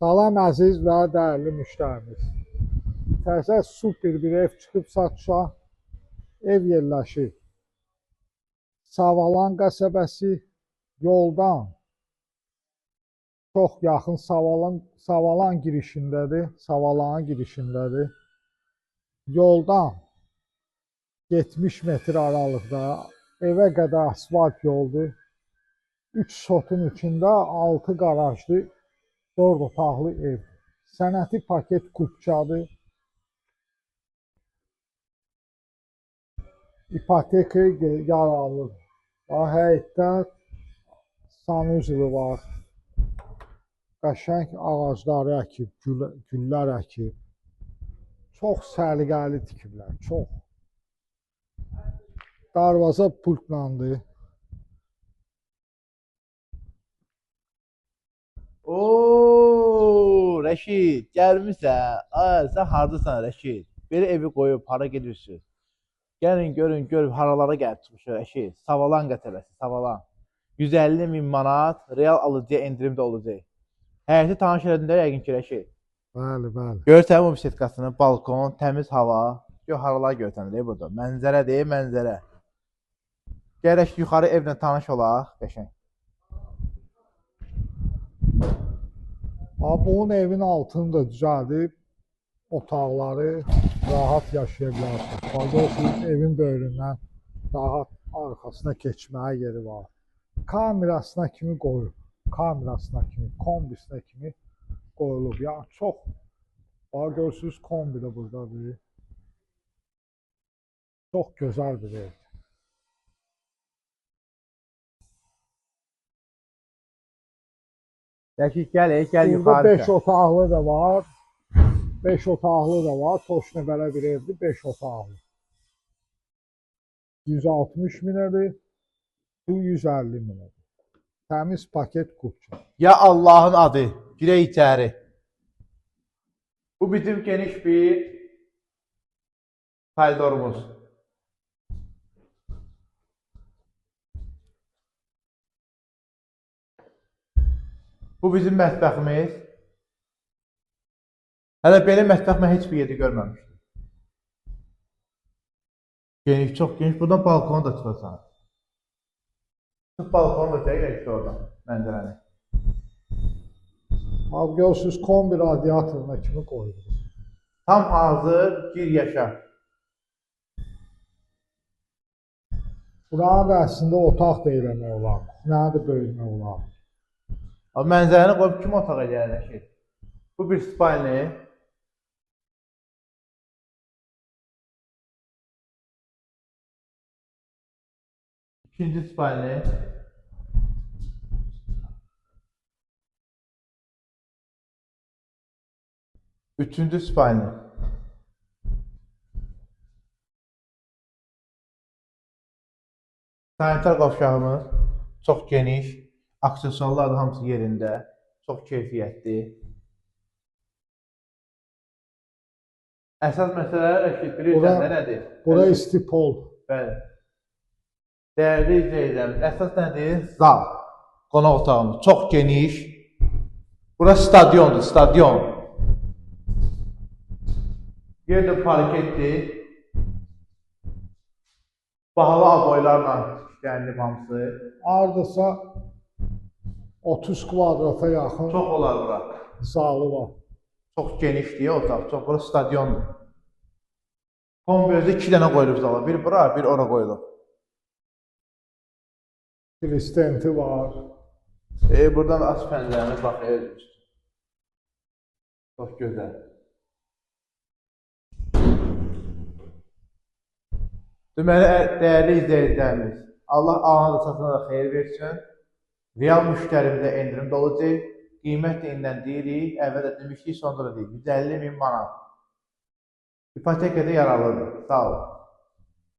Salam əziz və dəyərli müştərimiz. Təzə super bir ev çıxıb satışa. Ev yerləşir Savalan qəsəbəsi, yoldan çox yaxın Savalan girişindədir. Savalanın girişindədir. Yoldan 70 metr aralıqda evə qədər asfalt yoldur. 3 sotun içində 6 qarajlı 4 otaqlı ev. Sənəti paket kupçadır. İpoteka yararlıdır. Həyətdə sanuzeli var. Qəşəng ağacları əkib, güllər əkib. Çox səliqəli tikiblər, çox. Darvaza pultlandı. Oo, Rəşid, gəlmisən? Ay, sən hardasan Rəşid? Belə evi qoyub hara gedirsən? Gəlin görün, haralara gəlib çıxmışıq Rəşid. Savalan qəsəbəsi, Savalan. 150 min manat real alıcıya endirimdə olacaq. Həyəti tanış elədin də yəqin ki Rəşid. Bəli, bəli. Görsən bu bisetkasını, balkon, təmiz hava. Gör haralar görsənir burada. Mənzərədir, mənzərə. Gərək yuxarı evlə tanış olaq, qəşəng. Bunun evin altını da düzəldib, otaqları rahat yaşaya bilərsiniz. Baxıyorsunuz, evin böyründən rahat arxasına keçməyə yeri var. Kamerasına kimi qoyub, kombisinə kimi qoyulub. Yəni çox, görürsünüz, kombi də buradadır. Çox gözəl bir ev. Rəşid, gəl yuxarı. Burada 5 otaqlı da var. 5 otaqlı da var. Toşna belə bir evdir, 5 otaqlı. 160 minədir, bu 150 minədir. Təmiz paket kupça. Ya Allahın adı, girək içəri. Bu bizim geniş bir koridorumuz. Bu bizim mətbəximiz. Hələ belə mətbəx mən heç bir yerdə görməmişdim. Geniş, çox geniş. Buradan balkona da çıxırsan. Çıx balkona da çəkək işte oradan, mənzərəni. Görürsünüz, kombi radiatoruna kimi qoyulur. Tam hazır, gir yaşa. Buranı da əslində otaq da eləmək olar. Nə də böyümək olar. Mənzərəni qoyub kim otaq eləyər ki? Bu bir spalni. İkinci spalni. Üçüncü spalni. Sanitar qovşağımız çox geniş. Aksesuarlar da hamısı yerində. Çox keyfiyyətli. Əsas məsələ Rəşid, bilirsən də nədir? Bura istipol. Bəli. Dəyərli izləyicilərimiz, əsas nədir? Zal. Qonaq otağımız çox geniş. Bura stadiondur, stadion. Yerdə parketdir. Bahalı aboylarla işlənilib hamısı. Ardasa 30 kvadrata yaxın çox olar bura. zalı var. Çox genişdir otaq, çox bura stadiondur. Kombözdə 2 dənə qoyulub zala. Bir bura, bir ora qoyulub. Kristenti var. Buradan aç pəncərəni baxıyoruz. Çox gözəl. Deməli, dəyərli izləyicilərimiz, Allah ağına da satına da xeyir versin. Real müştərimizdə endirimdə olacaq. Qiymət də indən deyirik, əvvəl də demişdik, sonra da deyirik. 150 min manat. İpotekada yararlıdır. Sağ olun.